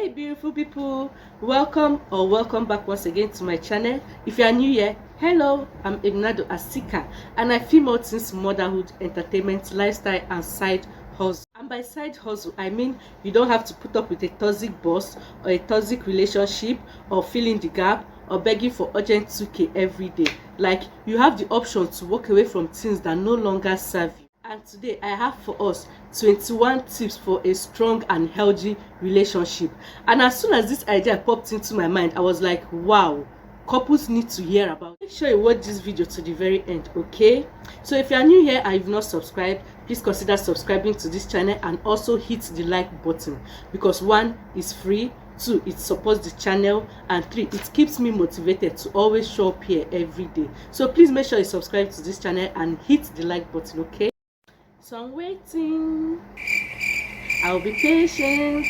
Hey beautiful people, welcome back once again to my channel. If you are new here, hello, I'm Ignado Asika, and I film all things motherhood, entertainment, lifestyle and side hustle. And by side hustle, I mean you don't have to put up with a toxic boss or a toxic relationship or filling the gap or begging for urgent 2k every day. Like, you have the option to walk away from things that no longer serve you. And today I have for us 21 tips for a strong and healthy relationship. And as soon as this idea popped into my mind, I was like, wow, couples need to hear about it. Make sure you watch this video to the very end, okay? So if you are new here and you've not subscribed, please consider subscribing to this channel and also hit the like button, because 1, is free, 2, it supports the channel, and 3, it keeps me motivated to always show up here every day. So please make sure you subscribe to this channel and hit the like button, okay? So I'm waiting. I'll be patient.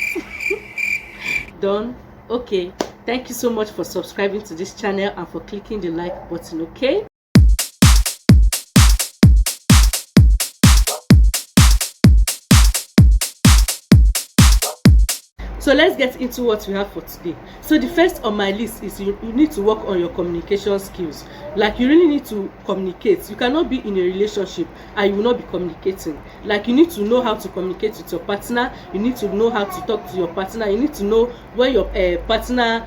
Done. Okay. Thank you so much for subscribing to this channel and for clicking the like button, okay? So let's get into what we have for today. So the first on my list is you need to work on your communication skills. Like, you really need to communicate. You cannot be in a relationship and you will not be communicating. Like, you need to know how to communicate with your partner. You need to know how to talk to your partner. You need to know when your partner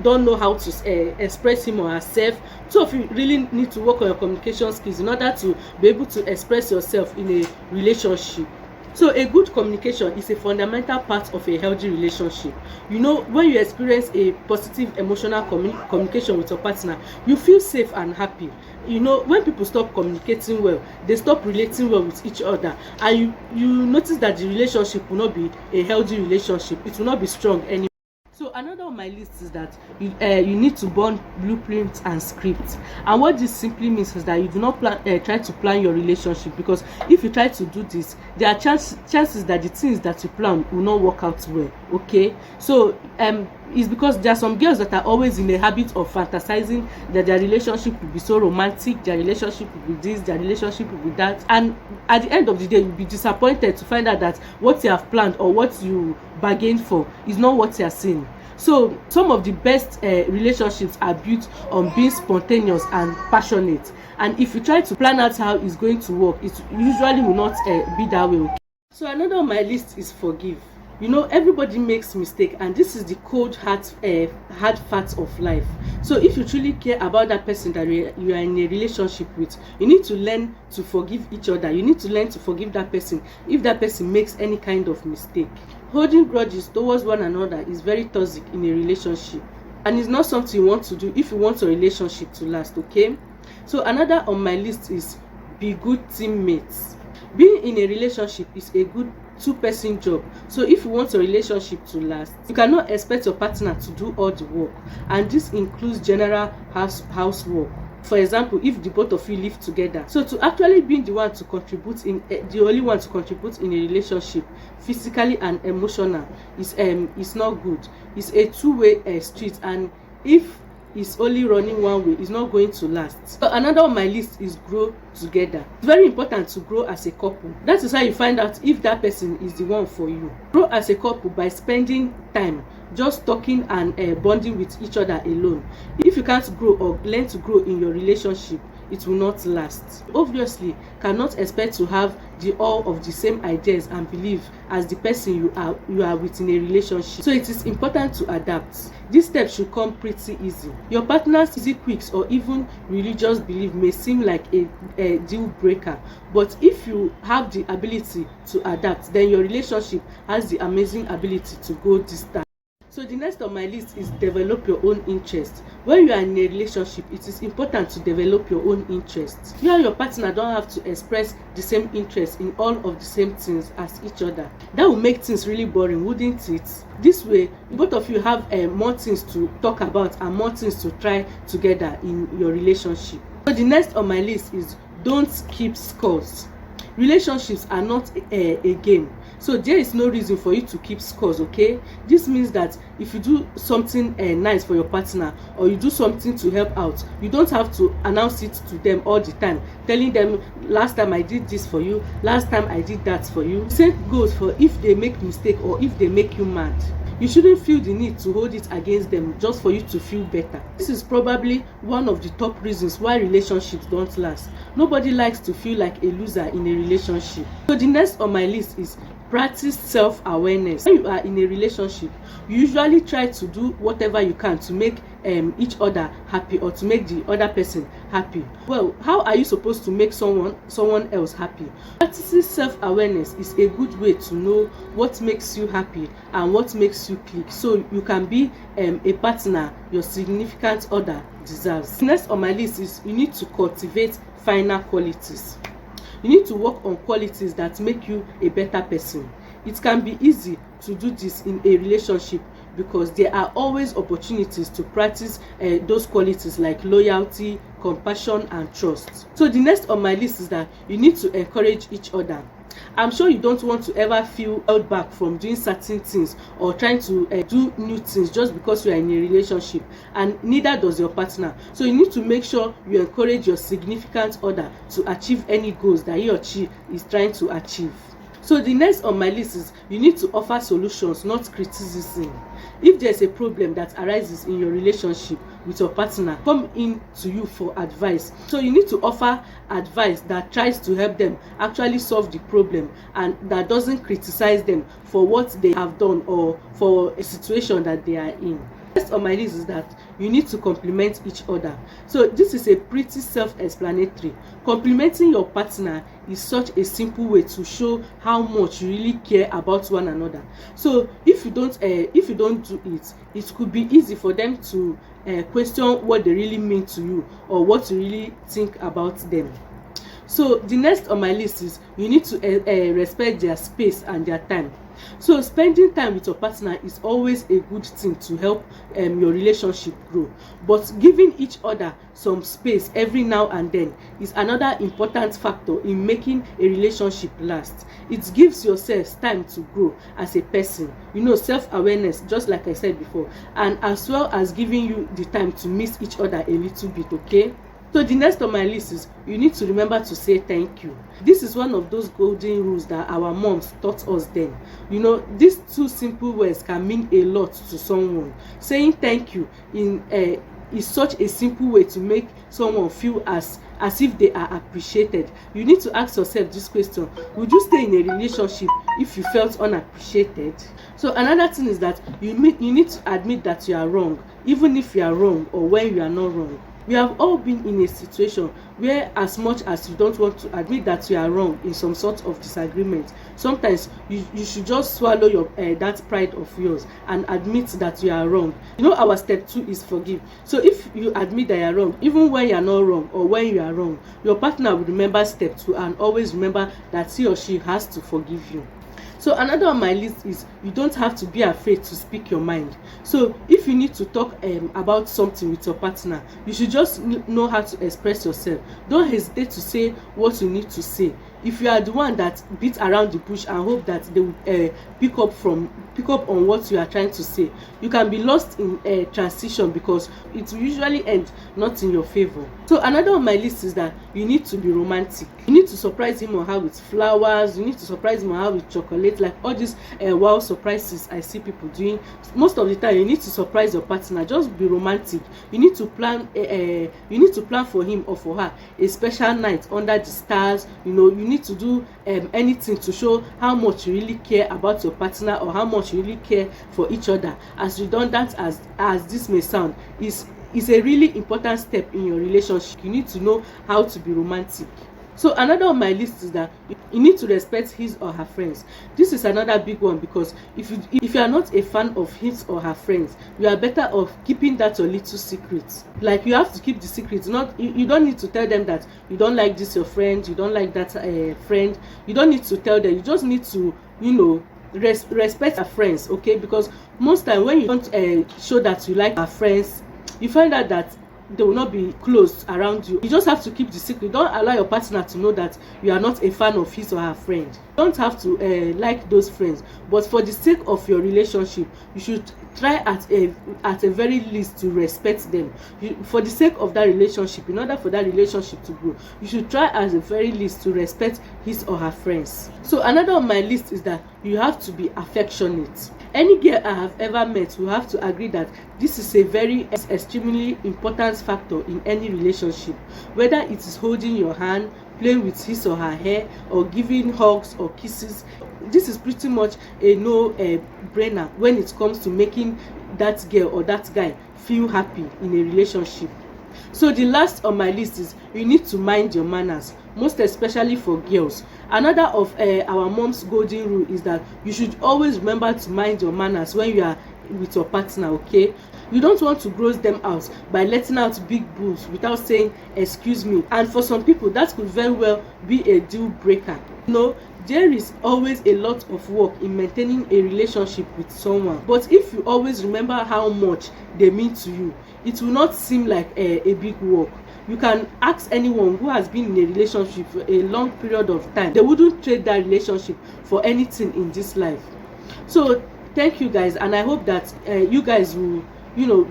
don't know how to express him or herself. So if you really need to work on your communication skills in order to be able to express yourself in a relationship. So a good communication is a fundamental part of a healthy relationship. You know, when you experience a positive emotional communication with your partner, you feel safe and happy. You know, when people stop communicating well, they stop relating well with each other, and you notice that the relationship will not be a healthy relationship. It will not be strong anymore. So another on my list is that you need to burn blueprints and scripts. And what this simply means is that you do not try to plan your relationship, because if you try to do this, there are chances that the things that you plan will not work out well. Okay, so it's because there are some girls that are always in the habit of fantasizing that their relationship will be so romantic, their relationship will be this, their relationship will be that, and at the end of the day you'll be disappointed to find out that what you have planned or what you bargained for is not what you are seeing. So some of the best relationships are built on being spontaneous and passionate, and if you try to plan out how it's going to work, it usually will not be that way. Okay? So another on my list is forgive. You know, everybody makes mistake, and this is the cold hard fact of life. So if you truly care about that person that you are in a relationship with, you need to learn to forgive each other. You need to learn to forgive that person if that person makes any kind of mistake. Holding grudges towards one another is very toxic in a relationship, and it's not something you want to do if you want your relationship to last, okay? So another on my list is be good teammates. Being in a relationship is a good two-person job. So if you want a relationship to last, you cannot expect your partner to do all the work, and this includes general housework. For example, if the both of you live together, so to actually be the one to contribute in the only one to contribute in a relationship, physically and emotional, is not good. It's a two-way street, and if is only running one way, is not going to last. So another on my list is grow together. It's very important to grow as a couple. That is how you find out if that person is the one for you. Grow as a couple by spending time just talking and bonding with each other alone. If you can't grow or learn to grow in your relationship, it will not last. Obviously, cannot expect to have all of the same ideas and belief as the person you are with in a relationship. So it is important to adapt. This step should come pretty easy. Your partner's easy quirks or even religious belief may seem like a deal breaker, but if you have the ability to adapt, then your relationship has the amazing ability to go distance. So the next on my list is develop your own interest. When you are in a relationship, it is important to develop your own interests. You and your partner don't have to express the same interest in all of the same things as each other. That will make things really boring, wouldn't it? This way, both of you have more things to talk about and more things to try together in your relationship. So the next on my list is don't keep scores. Relationships are not a game, so there is no reason for you to keep scores, okay? This means that if you do something nice for your partner, or you do something to help out, you don't have to announce it to them all the time, telling them last time I did this for you, last time I did that for you. Same goes for if they make mistake or if they make you mad. You shouldn't feel the need to hold it against them just for you to feel better. This is probably one of the top reasons why relationships don't last. Nobody likes to feel like a loser in a relationship. So the next on my list is practice self-awareness. When you are in a relationship, you usually try to do whatever you can to make each other happy, or to make the other person happy. Well, how are you supposed to make someone else happy? Practicing self-awareness is a good way to know what makes you happy and what makes you click, so you can be a partner your significant other deserves. Next on my list is you need to cultivate finer qualities. You need to work on qualities that make you a better person. It can be easy to do this in a relationship because there are always opportunities to practice those qualities like loyalty, compassion, and trust. So the next on my list is that you need to encourage each other. I'm sure you don't want to ever feel held back from doing certain things or trying to do new things just because you are in a relationship, and neither does your partner. So you need to make sure you encourage your significant other to achieve any goals that he or she is trying to achieve. So the next on my list is you need to offer solutions, not criticism. If there's a problem that arises in your relationship with your partner, come in to you for advice. So you need to offer advice that tries to help them actually solve the problem and that doesn't criticize them for what they have done or for a situation that they are in. Next on my list is that you need to compliment each other. So this is a pretty self-explanatory. Complimenting your partner is such a simple way to show how much you really care about one another. So if you don't do it, it could be easy for them to question what they really mean to you or what you really think about them. So the next on my list is you need to respect their space and their time. So spending time with your partner is always a good thing to help your relationship grow, but giving each other some space every now and then is another important factor in making a relationship last. It gives yourself time to grow as a person, self-awareness, just like I said before, and as well as giving you the time to miss each other a little bit. Okay, so the next on my list is you need to remember to say thank you. This is one of those golden rules that our moms taught us then. These two simple words can mean a lot to someone. Saying thank you is such a simple way to make someone feel as if they are appreciated. You need to ask yourself this question: would you stay in a relationship if you felt unappreciated? So another thing is that you need to admit that you are wrong, even if you are wrong or when you are not wrong. We have all been in a situation where, as much as you don't want to admit that you are wrong in some sort of disagreement, sometimes you should just swallow your that pride of yours and admit that you are wrong. Our step 2 is forgive. So if you admit that you are wrong, even when you are not wrong or when you are wrong, your partner will remember step 2 and always remember that he or she has to forgive you. So another on my list is you don't have to be afraid to speak your mind. So if you need to talk about something with your partner, you should just know how to express yourself. Don't hesitate to say what you need to say. If you are the one that beats around the bush and hope that they will pick up on what you are trying to say, you can be lost in a transition because it will usually end not in your favor. So another on my list is that you need to be romantic. You need to surprise him or her with flowers. You need to surprise him or her with chocolate, like all these wow surprises I see people doing. Most of the time, you need to surprise your partner. Just be romantic. You need to plan. You need to plan for him or for her a special night under the stars. You need to do anything to show how much you really care about your partner or how much you really care for each other. As redundant as this may sound, is a really important step in your relationship. You need to know how to be romantic. So another on my list is that you need to respect his or her friends. This is another big one because if you are not a fan of his or her friends, you are better off keeping that your little secret. Like, you have to keep the secret. You don't need to tell them that you don't like this your friend, you don't like that friend. You don't need to tell them. You just need to respect our friends, okay? Because most time when you don't show that you like our friends, you find out that they will not be close around you. You just have to keep the secret. Don't allow your partner to know that you are not a fan of his or her friend. You don't have to like those friends, but for the sake of your relationship, you should try at a very least to respect them. For the sake of that relationship, in order for that relationship to grow, you should try at the very least to respect his or her friends. So another on my list is that you have to be affectionate. Any girl I have ever met will have to agree that this is a very extremely important factor in any relationship, whether it is holding your hand, playing with his or her hair, or giving hugs or kisses. This is pretty much a brainer when it comes to making that girl or that guy feel happy in a relationship. So the last on my list is you need to mind your manners, most especially for girls. Another of our mom's golden rule is that you should always remember to mind your manners when you are with your partner, okay? You don't want to gross them out by letting out big boos without saying excuse me, and for some people that could very well be a deal breaker. There is always a lot of work in maintaining a relationship with someone, but if you always remember how much they mean to you, it will not seem like a big work. You can ask anyone who has been in a relationship for a long period of time. They wouldn't trade that relationship for anything in this life. So thank you guys, and I hope that you guys will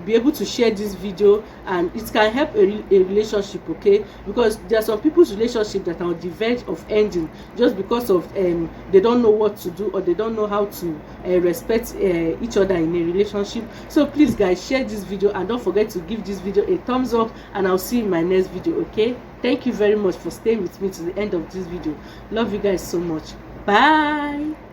be able to share this video and it can help a relationship, okay? Because there are some people's relationship that are on the verge of ending just because of they don't know what to do, or they don't know how to respect each other in a relationship. So please guys, share this video and don't forget to give this video a thumbs up, and I'll see you in my next video, okay? Thank you very much for staying with me to the end of this video. Love you guys so much. Bye.